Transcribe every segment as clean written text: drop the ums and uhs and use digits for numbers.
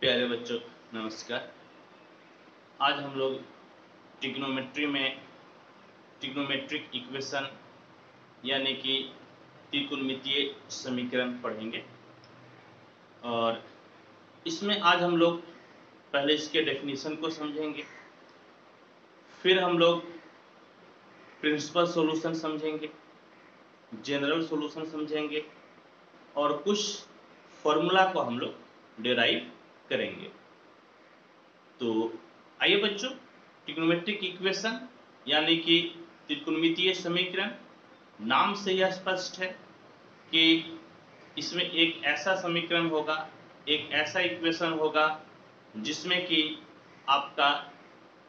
प्यारे बच्चों नमस्कार। आज हम लोग ट्रिग्नोमेट्री में ट्रिग्नोमेट्रिक इक्वेशन यानी कि त्रिकोणमितीय समीकरण पढ़ेंगे और इसमें आज हम लोग पहले इसके डेफिनेशन को समझेंगे, फिर हम लोग प्रिंसिपल सॉल्यूशन समझेंगे, जनरल सॉल्यूशन समझेंगे और कुछ फॉर्मूला को हम लोग डिराइव करेंगे। तो आइए बच्चों, ट्रिग्नोमेट्रिक इक्वेशन यानी कि त्रिकोणमितीय समीकरण, नाम से यह स्पष्ट है कि इसमें एक ऐसा समीकरण होगा, एक ऐसा इक्वेशन होगा जिसमें कि आपका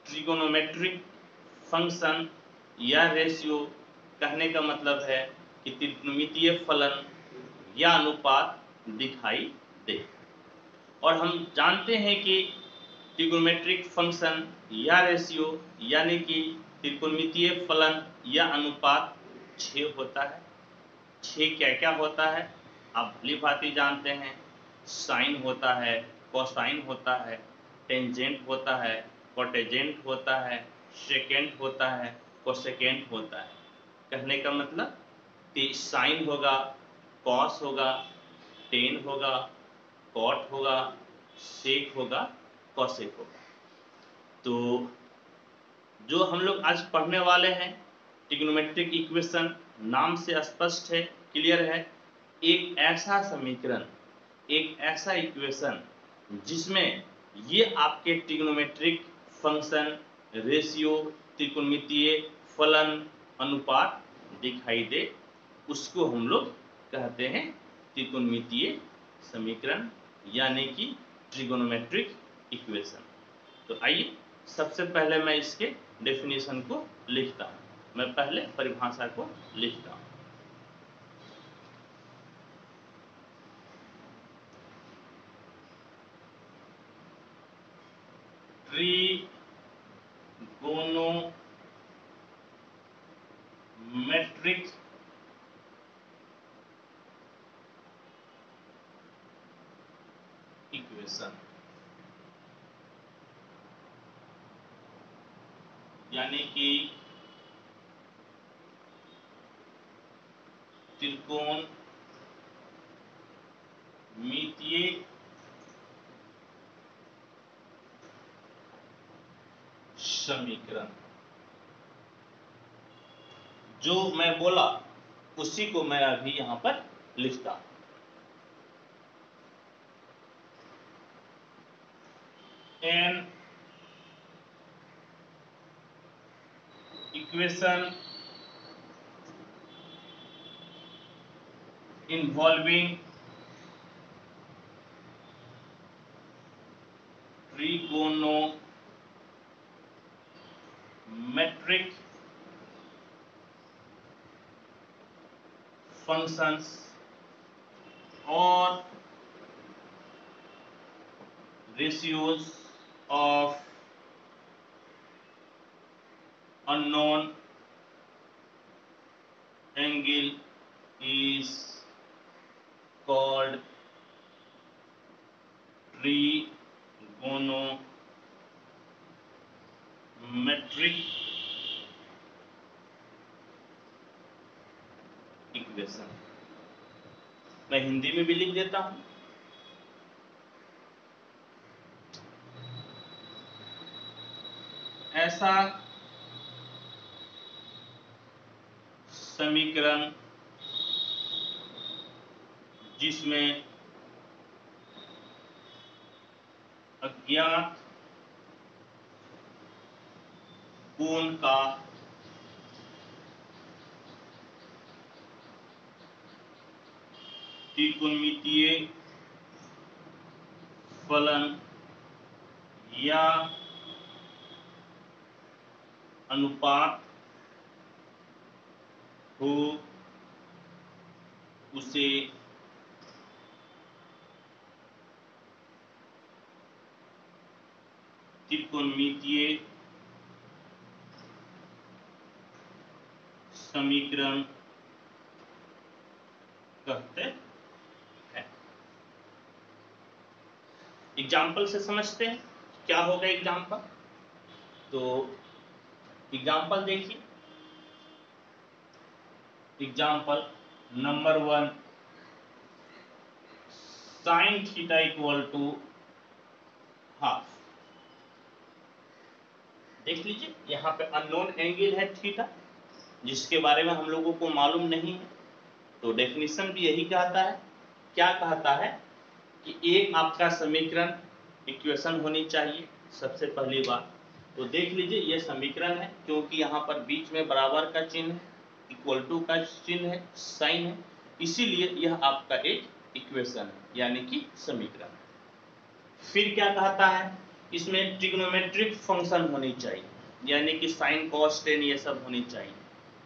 ट्रिगोनोमेट्रिक फंक्शन या रेशियो, कहने का मतलब है कि त्रिकोणमितीय फलन या अनुपात दिखाई दे। और हम जानते हैं कि ट्रिगोनोमेट्रिक फंक्शन या रेशियो यानी कि त्रिकोणमितीय फलन या अनुपात 6 होता है। 6 क्या क्या होता है आप भली भांति जानते हैं। साइन होता है, कोसाइन होता है, टेंजेंट होता है, कोटेजेंट होता है, सेकेंट होता है, कोसेकेंट होता है। कहने का मतलब कि साइन होगा, कॉस होगा, टेन होगा, कॉट होगा, सेक होगा, कॉसेक होगा। तो जो हम लोग आज पढ़ने वाले हैं ट्रिग्नोमेट्रिक इक्वेशन, नाम से स्पष्ट है, क्लियर है, एक ऐसा समीकरण, एक ऐसा इक्वेशन जिसमें ये आपके ट्रिग्नोमेट्रिक फंक्शन, रेशियो, त्रिकोणमितीय फलन, अनुपात दिखाई दे, उसको हम लोग कहते हैं त्रिकोणमितीय समीकरण यानी कि ट्रिगोनोमेट्रिक इक्वेशन। तो आइए सबसे पहले मैं इसके डेफिनेशन को लिखता हूँ। मैं पहले परिभाषा को लिखता हूँ। ट्रिगोनोमेट्रिक इक्वेशन यानी कि त्रिकोणमितीय समीकरण। जो मैं बोला उसी को मैं अभी यहां पर लिखता हूं। An equation involving trigonometric functions or ratios of unknown angle is called trigonometric equation. मैं हिंदी में भी लिख देता हूं। ऐसा समीकरण जिसमें अज्ञात कोण का त्रिकोणमितीय फलन या अनुपात हो, उसे त्रिकोणमितीय समीकरण कहते हैं। एग्जाम्पल से समझते हैं क्या होगा एग्जाम्पल। तो एग्जाम्पल देखिए, example number 1, sine theta equal to half. देख लीजिए यहाँ पे अननोन एंगल है थीटा, जिसके बारे में हम लोगों को मालूम नहीं है। तो डेफिनेशन भी यही कहता है, क्या कहता है कि एक आपका समीकरण इक्वेशन होनी चाहिए सबसे पहली बात। तो देख लीजिए ये समीकरण है, क्योंकि यहाँ पर बीच में बराबर का चिन्ह है, इक्वल टू का चिन्ह है, साइन है, इसीलिए यह आपका एक इक्वेशन है यानी कि समीकरण। फिर क्या कहता है, इसमें ट्रिग्नोमेट्रिक फंक्शन होनी चाहिए, यानी कि साइन कॉस टेन ये सब होनी चाहिए।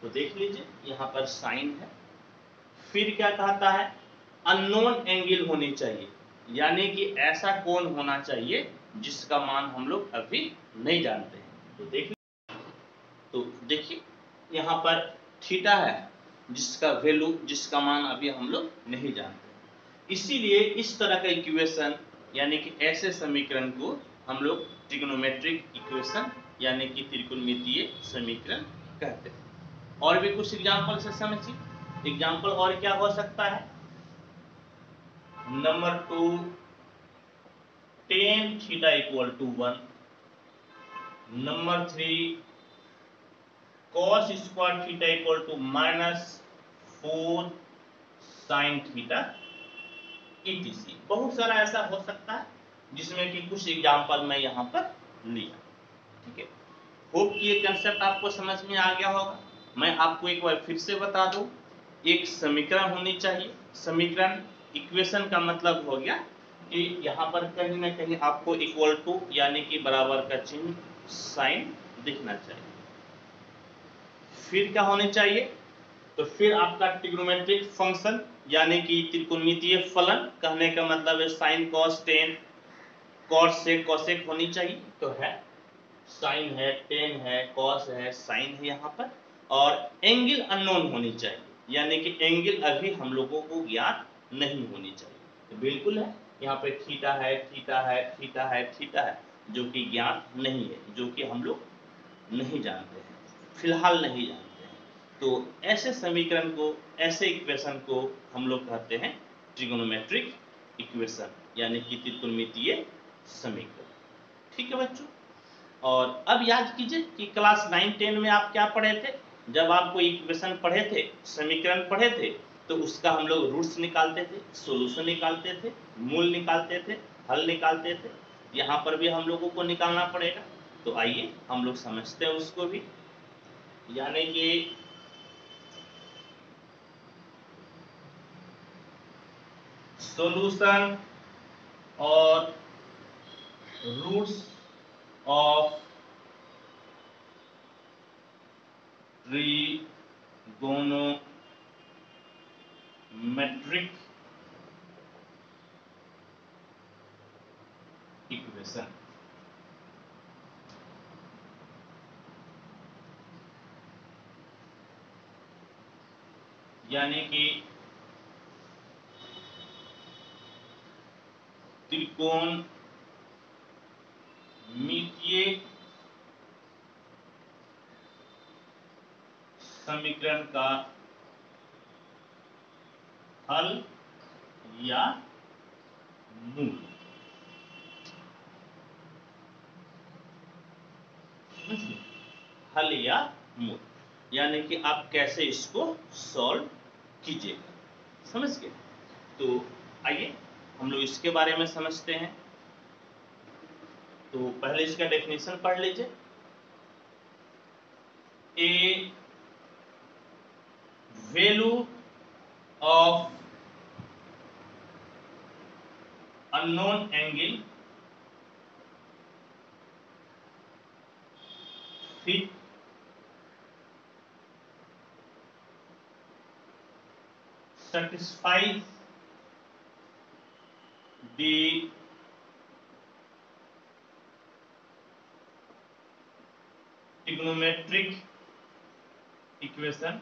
तो देख लीजिए यहाँ पर साइन है। फिर क्या कहता है, अननोन एंगल होनी चाहिए, यानी कि ऐसा कोण होना चाहिए जिसका मान हम लोग अभी नहीं जानते हैं। तो देखिए यहाँ पर थीटा है जिसका वैल्यू, जिसका मान अभी हम लोग नहीं जानते, इसीलिए इस तरह का इक्वेशन यानी कि ऐसे समीकरण को हम लोग ट्रिग्नोमेट्रिक इक्वेशन यानी कि त्रिकोणमितीय समीकरण कहते हैं। और भी कुछ एग्जाम्पल से समझिए। एग्जाम्पल और क्या हो सकता है, number 2, tan theta equal to 1। Number 3, cos square theta equal to -4 sine theta etc। बहुत सारा ऐसा हो सकता है जिसमें कि कुछ एग्जाम्पल मैं यहाँ पर लिया। ठीक है, होप कि ये कंसेप्ट आपको समझ में आ गया होगा। मैं आपको एक बार फिर से बता दूं, एक समीकरण होनी चाहिए। समीकरण इक्वेशन का मतलब हो गया कि यहाँ पर कहीं ना कहीं आपको इक्वल टू यानी कि बराबर का चिन्ह साइन दिखना चाहिए। फिर क्या होने चाहिए, तो फिर आपका ट्रिग्नोमेट्रिक फंक्शन यानी कि त्रिकोणमितीय फलन, कहने का मतलब है साइन कॉस टेन कॉस से कोसेक होनी चाहिए। तो है साइन है, टेन है, कॉस है, साइन है यहाँ पर। और एंगल अननोन होनी चाहिए, यानी कि एंगल अभी हम लोगों को ज्ञात नहीं होनी चाहिए। तो बिल्कुल है यहाँ पे थीटा है, थीटा है, थीटा है, थीटा है, जो कि ज्ञात नहीं है, जो कि हम लोग नहीं जानते हैं, फिलहाल नहीं जानते हैं। तो ऐसे समीकरण को, ऐसे इक्वेशन को हम लोग कहते हैं ट्रिगोनोमेट्रिक इक्वेशन यानी कि त्रिकोणमितीय समीकरण। ठीक है बच्चों, और अब याद कीजिए कि क्लास 9-10 में आप क्या पढ़े थे। जब आपको इक्वेशन पढ़े थे, समीकरण पढ़े थे, तो उसका हम लोग रूट्स निकालते थे, सॉल्यूशन निकालते थे, मूल निकालते थे, हल निकालते थे। यहाँ पर भी हम लोगों को निकालना पड़ेगा। तो आइए हम लोग समझते हैं उसको भी, यानी कि सॉल्यूशन और रूट्स ऑफ ट्रिगोनोमेट्रिक इक्वेशन। यानी कि त्रिकोणमितीय समीकरण का हल या मूल। हल या मूल यानी कि आप कैसे इसको सॉल्व कीजिएगा, समझ गए। तो आइए हम लोग इसके बारे में समझते हैं। तो पहले इसका डेफिनेशन पढ़ लीजिए। A value of unknown angle fit satisfies the trigonometric equation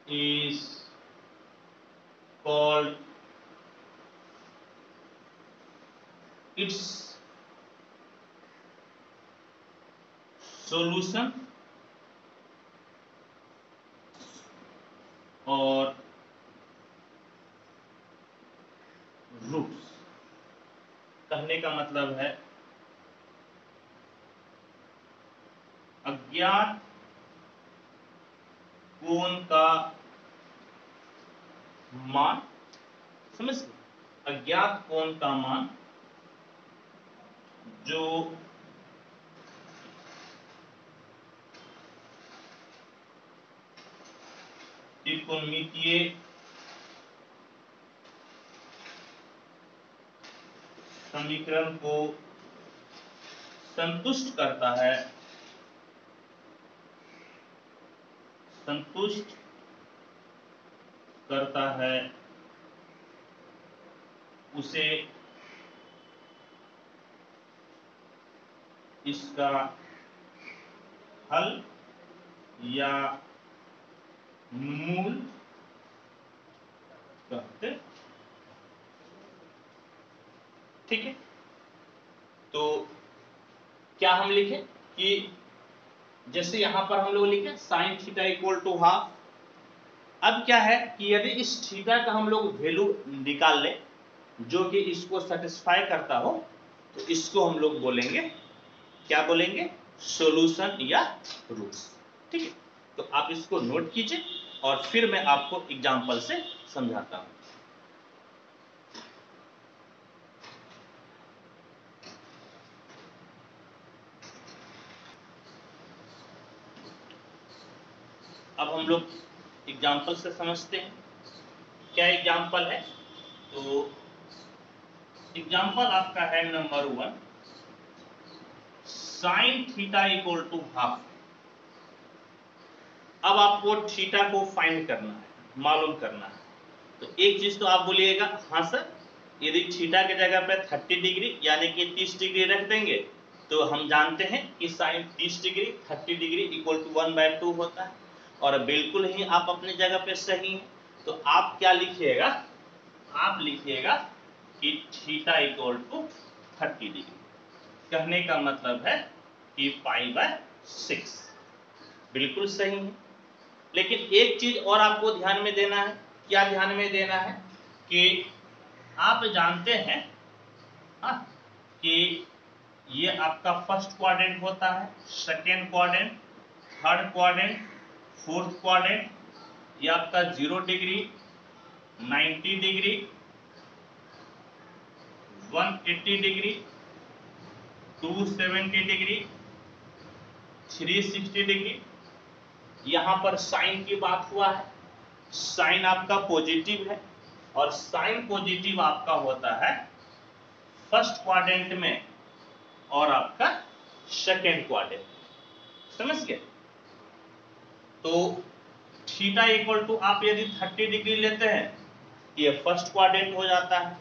is its solution और रूट्स। कहने का मतलब है अज्ञात कोण का मान, समझ, अज्ञात कोण का मान जो त्रिकोणमितीय समीकरण को संतुष्ट करता है, संतुष्ट करता है, उसे इसका हल या मूल कहते। ठीक है, तो क्या हम लिखें कि जैसे यहां पर हम लोग लिखे sine theta equal to half. अब क्या है कि यदि इस थीटा का हम लोग वैल्यू निकाल लें जो कि इसको सेटिस्फाई करता हो, तो इसको हम लोग बोलेंगे, क्या बोलेंगे, सॉल्यूशन या रूट्स। ठीक है, तो आप इसको नोट कीजिए और फिर मैं आपको एग्जांपल से समझाता हूं। अब हम लोग एग्जाम्पल से समझते हैं। क्या एग्जाम्पल है? तो एग्जाम्पल आपका है number 1, sine theta equal to half. अब आपको थीटा को फाइंड करना है, मालूम करना है। तो एक चीज तो आप बोलिएगा, हाँ सर, यदि थीटा की जगह पे 30 डिग्री यानी कि 30 डिग्री रख देंगे तो हम जानते हैं कि sine 30 degree 30 degree equal to 1/2 होता है। और बिल्कुल ही आप अपनी जगह पे सही हैं। तो आप क्या लिखिएगा, आप लिखिएगा कि थीटा इक्वल टू 30 डिग्री। कहने का मतलब है कि π/6 बिल्कुल सही है। लेकिन एक चीज और आपको ध्यान में देना है। क्या ध्यान में देना है कि आप जानते हैं कि ये आपका फर्स्ट क्वाड्रेंट होता है, second quadrant, third quadrant, fourth quadrant, ये आपका 0 degree, 90 degree, 180 degree, 270 degree, 360 degree. यहां पर साइन की बात हुआ है, साइन आपका पॉजिटिव है और साइन पॉजिटिव आपका होता है फर्स्ट क्वाड्रेंट में और आपका सेकेंड क्वाड्रेंट, समझ गए। तो थीटा इक्वल टू आप यदि 30 डिग्री लेते हैं ये फर्स्ट क्वाड्रेंट हो जाता है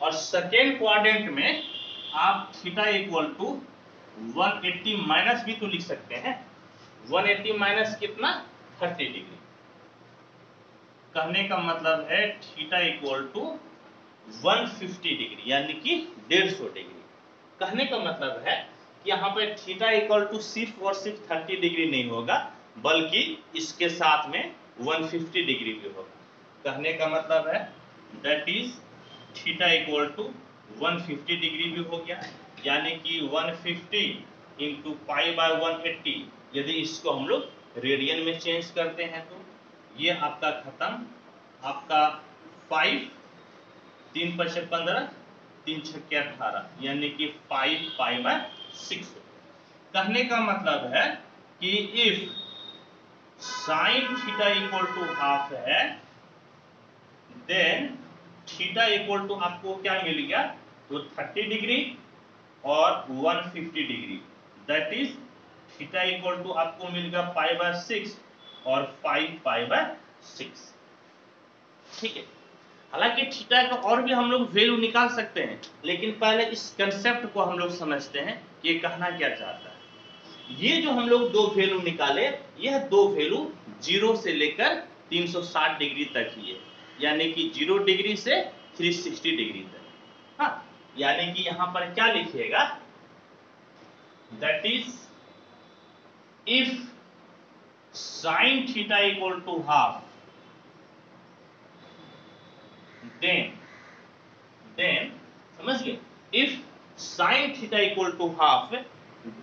और सेकेंड क्वाड्रेंट में आप थीटा इक्वल टू 180 माइनस भी तो लिख सकते हैं। 180 माइनस कितना, 30 डिग्री। कहने का मतलब है थीटा इक्वल टू 150 डिग्री यानी कि 150 डिग्री। कहने का मतलब है कि यहाँ पे थीटा इक्वल टू सिर्फ और सिर्फ 30 डिग्री नहीं होगा बल्कि इसके साथ में 150 डिग्री भी होगा। कहने का मतलब है that is theta equal to 150 degree भी हो गया, यानी कि 150 इंटू π/180। यदि इसको हम लोग रेडियन में चेंज करते हैं तो ये आपका खत्म, आपका 5 3 × 5 = 15, 3 × 6 = 18 यानी कि 5 π/6। कहने का मतलब है कि if sine theta equal to half है देन थीटा इक्वल टू आपको क्या मिल गया, तो 30 डिग्री और 150 degree, that is theta equal to आपको मिल गया π/6 और 5 π/6। ठीक है, हालांकि थीटा का और भी हम लोग वैल्यू निकाल सकते हैं, लेकिन पहले इस कंसेप्ट को हम लोग समझते हैं कि ये कहना क्या चाहता है। ये जो हम लोग दो वैल्यू निकाले, यह दो वैल्यू 0 से लेकर 360 डिग्री तक ही है, यानी कि 0 डिग्री से 360 डिग्री तक। हाँ, यानी कि यहां पर क्या लिखिएगा, that is if sin theta equal to half, then समझ गए, if sin theta equal to half,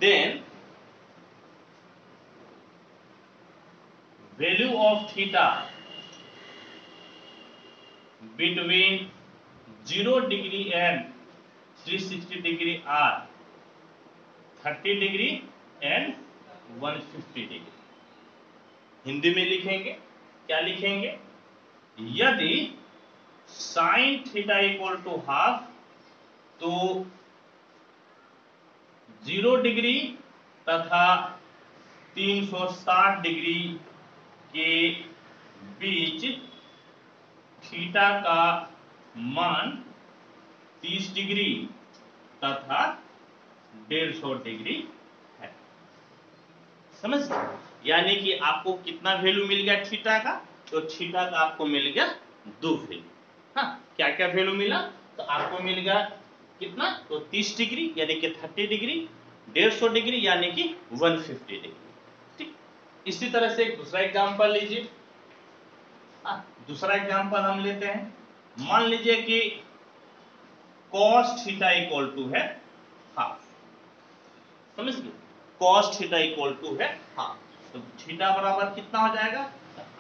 then value of theta between 0 degree and 360 degree are 30 degree and 150 degree। Hindi में लिखेंगे, क्या लिखेंगे, यदि sin theta equal to half तो 0 degree तथा 360 degree के बीच थीटा का मान 30 डिग्री तथा 150 डिग्री है। समझ गए, यानी कि आपको कितना वैल्यू मिल गया थीटा का, तो थीटा का आपको मिल गया 2 वैल्यू। हाँ, क्या क्या वैल्यू मिला, तो आपको मिल गया कितना, तो 30 डिग्री यानी कि 30 डिग्री, 150 डिग्री यानी कि 150 डिग्री। ठीक, इसी तरह से एक दूसरा एग्जांपल लीजिए। दूसरा एग्जांपल हम लेते हैं, मान लीजिए कि cos थीटा इक्वल टू है हाफ। समझ गए, cos थीटा इक्वल टू है हाफ, तो थीटा बराबर कितना हो जाएगा,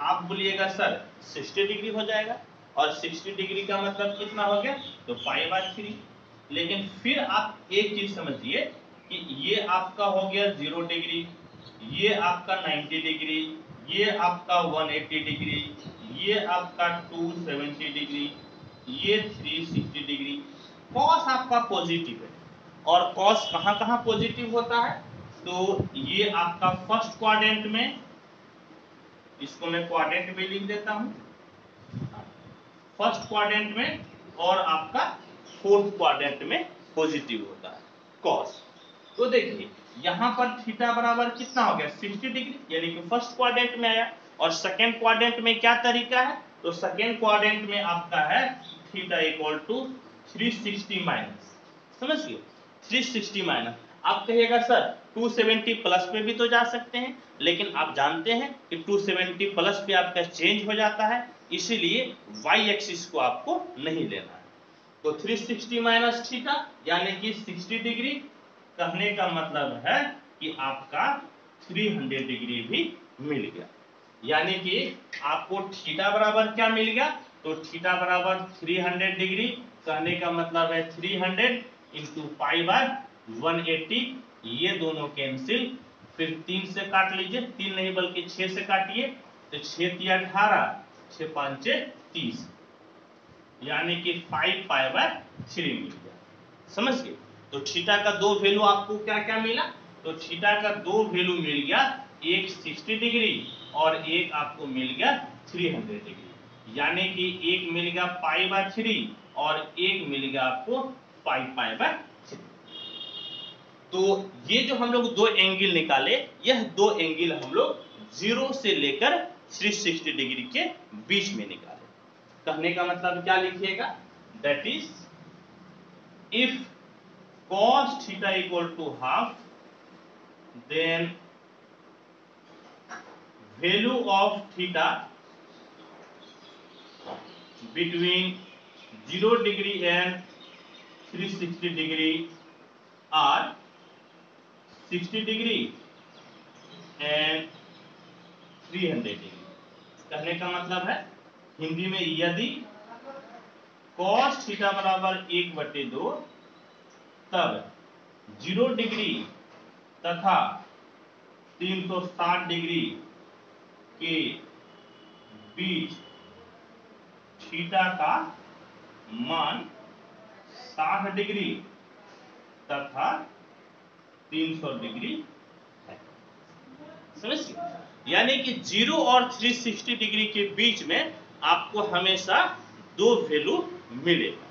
आप बोलिएगा सर 60 डिग्री हो जाएगा, और 60 डिग्री का मतलब कितना हो गया, तो π/3। लेकिन फिर आप एक चीज समझिए कि ये आपका हो गया 0 डिग्री, ये आपका 90 डिग्री, ये आपका 180 डिग्री, ये आपका 270 डिग्री, ये 360 डिग्री। कॉस आपका पॉजिटिव है, और कॉस कहां कहां पॉजिटिव होता है, तो ये आपका फर्स्ट क्वाड्रेंट में, इसको मैं क्वाड्रेंट में लिख देता हूं, फर्स्ट क्वाड्रेंट में, और आपका फोर्थ क्वाड्रेंट में पॉजिटिव होता है कॉस। तो देखिए यहां पर थीटा बराबर कितना हो गया, 60 डिग्री, यानी कि फर्स्ट क्वाड्रेंट में आया। और सेकेंड क्वाड्रेंट में क्या तरीका है, तो सेकेंड क्वाड्रेंट में आपका है थीटा इक्वल टू 360 माइनस। समझिए 360 माइनस, आप कहिएगा सर 270 प्लस पे भी तो जा सकते हैं, लेकिन आप जानते हैं कि 270 प्लस पे आपका चेंज हो जाता है, इसीलिए वाई एक्सिस को आपको नहीं लेना है। तो 360 माइनस थीटा यानी कि 60 डिग्री, कहने का मतलब है कि आपका 300 डिग्री भी मिल गया। यानी कि आपको थीटा बराबर क्या मिल गया, तो थीटा बराबर 300 डिग्री, कहने का मतलब है 300 इंटू π/180, ये दोनों कैंसिल, फिर 3 से काट लीजिए, 3 नहीं बल्कि 6 से काटिए, तो 6 × 18, 6 × 5 = 30, यानी कि 5π/3 मिल गया। समझ गए, तो थीटा का 2 वैल्यू आपको क्या क्या मिला, तो थीटा का 2 वैल्यू मिल गया, एक 60 डिग्री और एक आपको मिल गया 300 डिग्री, यानी कि एक मिल गया π/3 और एक मिल गया आपको 5π/3। तो ये जो हम लोग 2 एंगल निकाले, यह 2 एंगल हम लोग 0 से लेकर 360 डिग्री के बीच में निकाले। कहने का मतलब क्या लिखिएगा, that is if cos theta equal to half, then value of theta between 0 degree and 360 degree are 60 degree and 300 degree. कहने का मतलब है हिंदी में, यदि cos थीटा बराबर 1/2 तब 0 डिग्री तथा 360 डिग्री के बीच थीटा का मान 60 डिग्री तथा 300 डिग्री है। समझिए, यानी कि 0 और 360 डिग्री के बीच में आपको हमेशा 2 वैल्यू मिलेगा।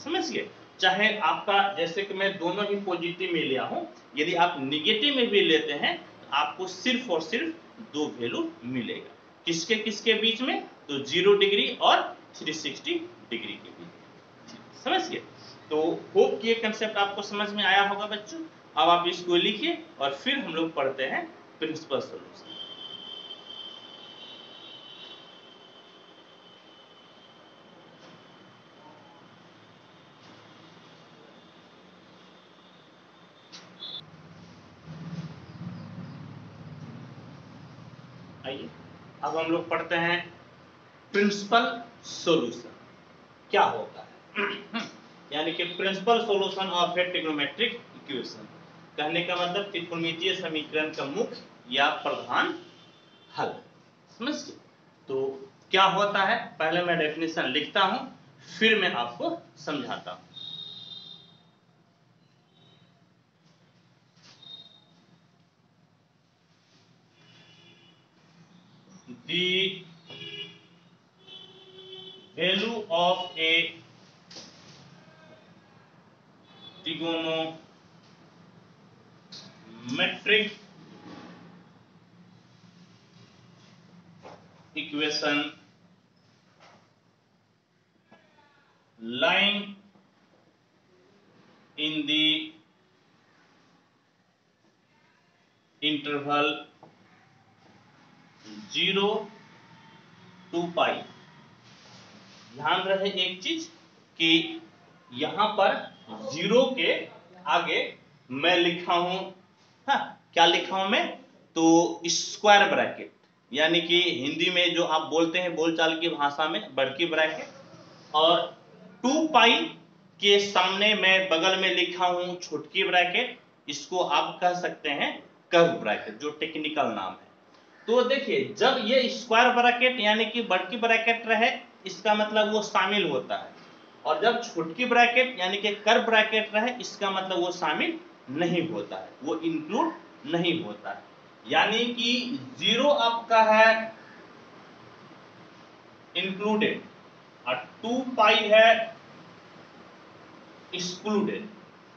समझिए, चाहे आपका, जैसे कि मैं दोनों ही पॉजिटिव में लिया हूं, यदि आप निगेटिव में भी लेते हैं तो आपको सिर्फ और सिर्फ 2 वैल्यू मिलेगा। किसके किसके बीच में, तो 0 डिग्री और 360 डिग्री के बीच। समझिए, तो होप कि ये कंसेप्ट आपको समझ में आया होगा बच्चों। अब आप इसको लिखिए और फिर हम लोग पढ़ते हैं प्रिंसिपल सॉल्यूशन। आइए अब हम लोग पढ़ते हैं प्रिंसिपल सॉल्यूशन क्या होता है। यानी कि principal solution of a trigonometric equation, कहने का मतलब त्रिकोणमितीय समीकरण का मुख्य या प्रधान हल। समझ गए? तो क्या होता है, पहले मैं डेफिनेशन लिखता हूं फिर मैं आपको समझाता हूं। The value of a trigonometric equation lying in the interval 0 to pi। ध्यान रहे एक चीज कि यहां पर 0 के आगे मैं लिखा हूं, हाँ, क्या लिखा हूं मैं, तो स्क्वायर ब्रैकेट, यानी कि हिंदी में जो आप बोलते हैं बोलचाल की भाषा में बड़की ब्रैकेट, और 2 पाई के सामने मैं बगल में लिखा हूं छोटकी ब्रैकेट, इसको आप कह सकते हैं कर्व ब्रैकेट, जो टेक्निकल नाम है। तो देखिए जब ये स्क्वायर ब्रैकेट यानी कि बड़की ब्रैकेट रहे इसका मतलब वो शामिल होता है, और जब छोटकी ब्रैकेट यानी कि कर्व ब्रैकेट रहे इसका मतलब वो शामिल नहीं होता है, वो इंक्लूड नहीं होता है। यानी कि 0 आपका है इंक्लूडेड और 2 पाई है एक्सक्लूडेड,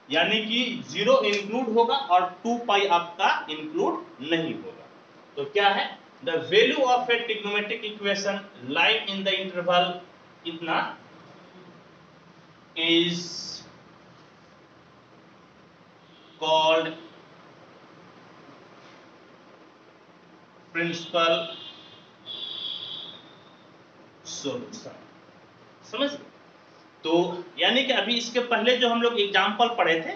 यानी कि 0 इंक्लूड होगा और 2 पाई आपका इंक्लूड नहीं होगा। तो क्या है, the value of a trigonometric equation like in the interval इतना इज कॉल्ड प्रिंसिपल सॉल्यूशन। समझ गए? तो यानी कि अभी इसके पहले जो हम लोग एग्जाम्पल पढ़े थे,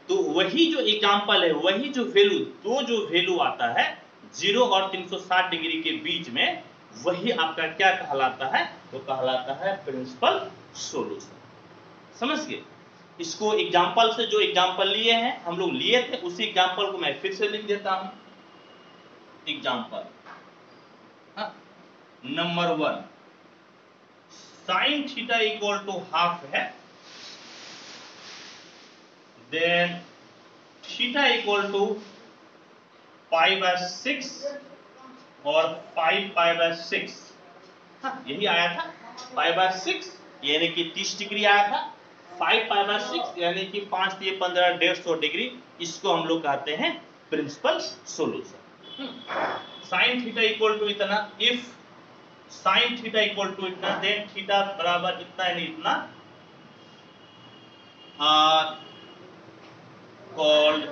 तो वही जो एग्जाम्पल है, वही जो वैल्यू, तो जो वैल्यू आता है 0 और 360 डिग्री के बीच में, वही आपका क्या कहलाता है, तो कहलाता है प्रिंसिपल सॉल्यूशन। समझ गए? इसको एग्जाम्पल से, जो एग्जाम्पल लिए हैं हम लोग लिए थे, उसी एग्जाम्पल को मैं फिर से लिख देता हूं। Example number 1, sine theta equal to half है, देन थीटा इक्वल टू π/6 और 5π/6, यही आया था। π/6 यानी कि 30 डिग्री आया था, 5π/6 यानी कि 5 से 15 150 डिग्री, इसको हम लोग कहते हैं principal solution. Sine theta equal to इतना, if sine theta equal to इतना, देन थीटा बराबर इतना यानी इतना, are called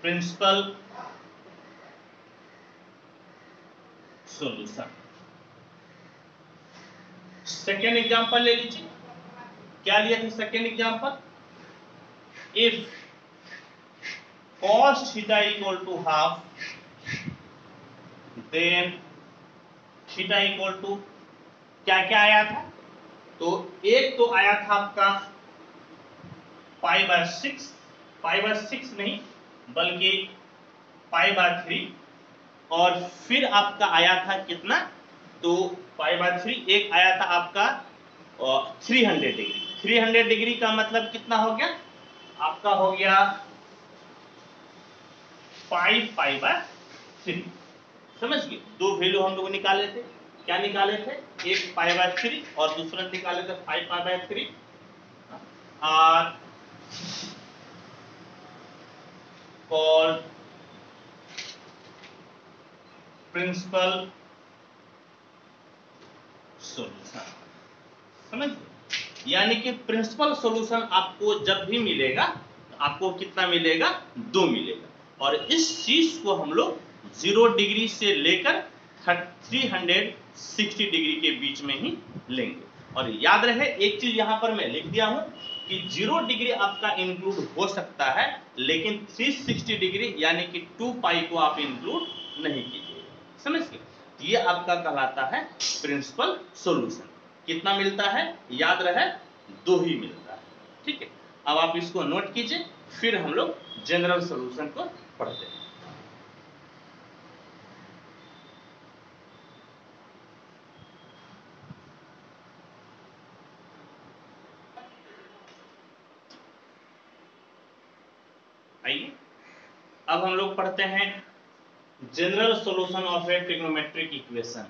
principal solution. Second example ले लीजिए, क्या लिया था second example, if cos theta equal to half, then theta equal to क्या क्या आया था, तो एक तो आया था आपका π/6, π/6 नहीं बल्कि π/3, और फिर आपका आया था कितना, तो π/3 एक आया था आपका 300 डिग्री। 300 डिग्री का मतलब कितना हो गया, आपका हो गया 5π/3। समझ गए? दो वैल्यू हम लोग निकाले थे, क्या निकाले थे, एक π/3 और दूसरा निकाले थे 5π/3, और कॉल्ड प्रिंसिपल सॉल्यूशन। समझ गए? यानी कि प्रिंसिपल सॉल्यूशन आपको जब भी मिलेगा तो आपको कितना मिलेगा, 2 मिलेगा। और इस चीज को हम लोग 0 डिग्री से लेकर 360 डिग्री के बीच में ही लेंगे। और याद रहे एक चीज यहां पर मैं लिख दिया हूं कि 0 डिग्री आपका इंक्लूड हो सकता है, लेकिन 360 डिग्री यानी कि 2 पाई को आप इंक्लूड नहीं कीजिए। समझ गए? ये आपका कहलाता है प्रिंसिपल सॉल्यूशन। कितना मिलता है, याद रहे 2 ही मिलता है। ठीक है, अब आप इसको नोट कीजिए, फिर हम लोग जनरल सॉल्यूशन को पढ़ते हैं। आइए अब हम लोग पढ़ते हैं general solution of a trigonometric equation,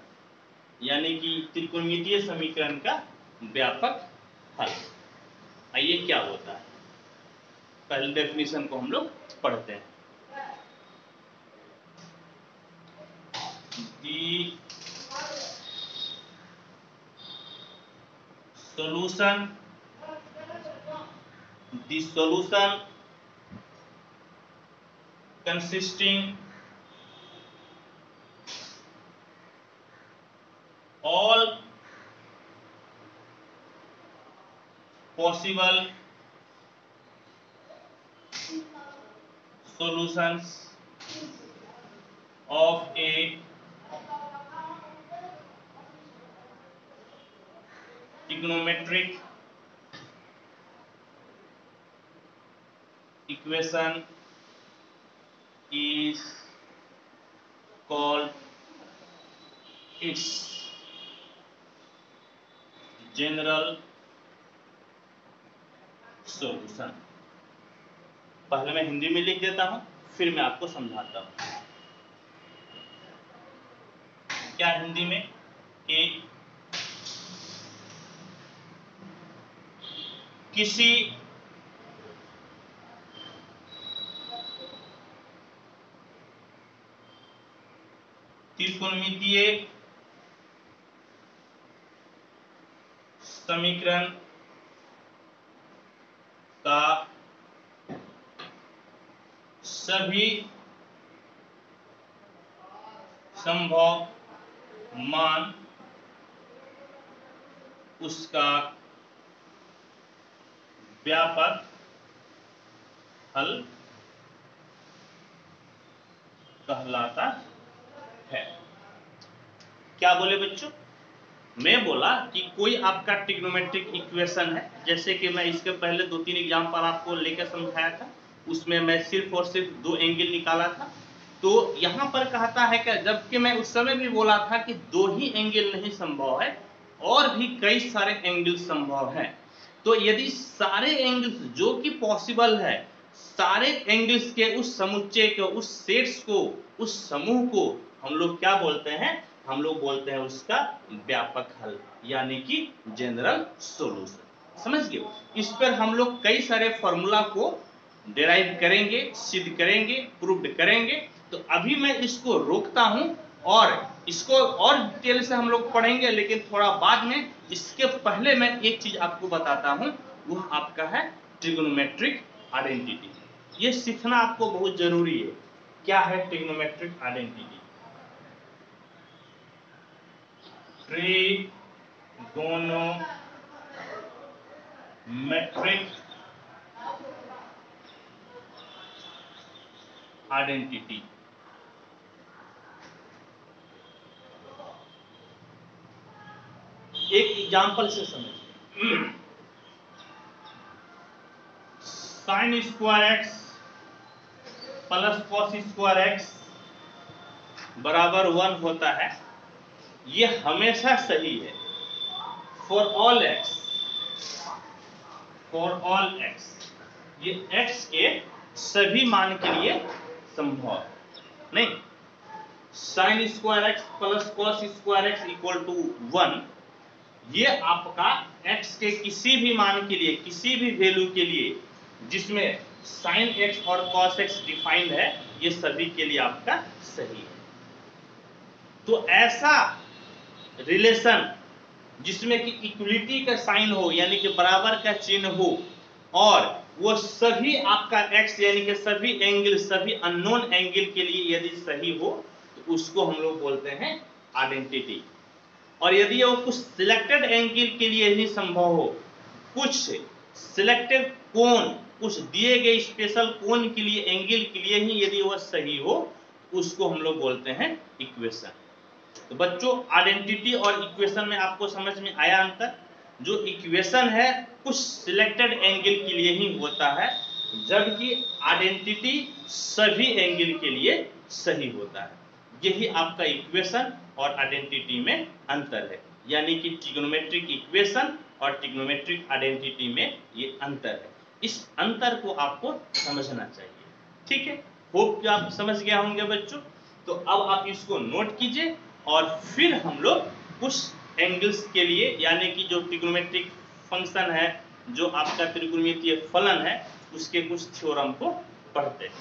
यानी कि त्रिकोणमितीय समीकरण का व्यापक हल। आइए क्या होता है, पहले डेफिनेशन को हम लोग पढ़ते हैं। The solution consisting all possible solutions of a trigonometric equation is called its general solution। पहले मैं हिंदी में लिख देता हूं, फिर मैं आपको समझाता हूं। क्या हिंदी में कि किसी त्रिकोणमितीय समीकरण का सभी संभव मान उसका व्यापक हल कहलाता है। क्या बोले बच्चों, मैं बोला कि कोई आपका ट्रिग्नोमेट्रिक इक्वेशन है, जैसे कि मैं इसके पहले 2-3 एग्जांपल आपको लेकर समझाया था, उसमें मैं सिर्फ और सिर्फ 2 एंगल निकाला था। तो यहां पर कहता है कि जबकि मैं उस समय भी बोला था कि 2 ही एंगल नहीं संभव है, और भी कई सारे एंगल संभव हैं। तो यदि सारे एंगल्स जो कि पॉसिबल है, सारे एंगल्स के उस समुच्चय को, उस सेट्स को, उस समूह को हम लोग क्या बोलते हैं, हम लोग बोलते हैं उसका व्यापक हल, यानी कि जनरल सॉल्यूशन। समझ गए? इस पर हम लोग कई सारे फॉर्मूला को डिराइव करेंगे, सिद्ध करेंगे, प्रूव्ड करेंगे। तो अभी मैं इसको रोकता हूं और इसको और डिटेल से हम लोग पढ़ेंगे, लेकिन थोड़ा बाद में। इसके पहले मैं एक चीज आपको बताता हूं, वह आपका है ट्रिगोनोमेट्रिक आइडेंटिटी। ये सीखना आपको बहुत जरूरी है। क्या है ट्रिगोनोमेट्रिक आइडेंटिटी? ट्रिगोनोमेट्रिक आइडेंटिटी एक एग्जांपल से समझिए। Sine square x plus cos square x बराबर 1 होता है। ये हमेशा सही है for all x, for all x. ये एक्स के सभी मान के लिए संभव नहीं। Sine square x plus cos square x equal to 1, ये आपका x के किसी भी मान के लिए, किसी भी वैल्यू के लिए जिसमें sin x और cos x डिफाइंड है, ये सभी के लिए आपका सही है। तो ऐसा रिलेशन जिसमें कि इक्वलिटी का साइन हो, यानी कि बराबर का चिन्ह हो, और वो सभी आपका x यानी कि सभी एंगल, सभी अननोन एंगल के लिए यदि सही हो तो उसको हम लोग बोलते हैं आइडेंटिटी। और यदि वो कुछ सिलेक्टेड एंगल के लिए ही संभव हो, कुछ सिलेक्टेड कोण, कुछ दिए गए स्पेशल कोण के लिए, एंगल के लिए ही यदि वह सही हो, उसको हम लोग बोलते हैं इक्वेशन। तो बच्चों, आइडेंटिटी और इक्वेशन में आपको समझ में आया अंतर? जो इक्वेशन है कुछ सिलेक्टेड एंगल के लिए ही होता है, जबकि आइडेंटिटी सभी एंगल के लिए सही होता है। यही आपका इक्वेशन और आइडेंटिटी में अंतर है, यानी कि ट्रिग्नोमेट्रिक इक्वेशन और ट्रिग्नोमेट्रिक आइडेंटिटी में ये अंतर है। इस अंतर को आपको समझना चाहिए, ठीक है? होप कि आप समझ गया होंगे बच्चों। तो अब आप इसको नोट कीजिए और फिर हम लोग कुछ एंगल्स के लिए, यानी कि जो ट्रिग्नोमेट्रिक फंक्शन है, जो आपका त्रिकोणमितीय फलन है, उसके कुछ थ्योरम को पढ़ते हैं।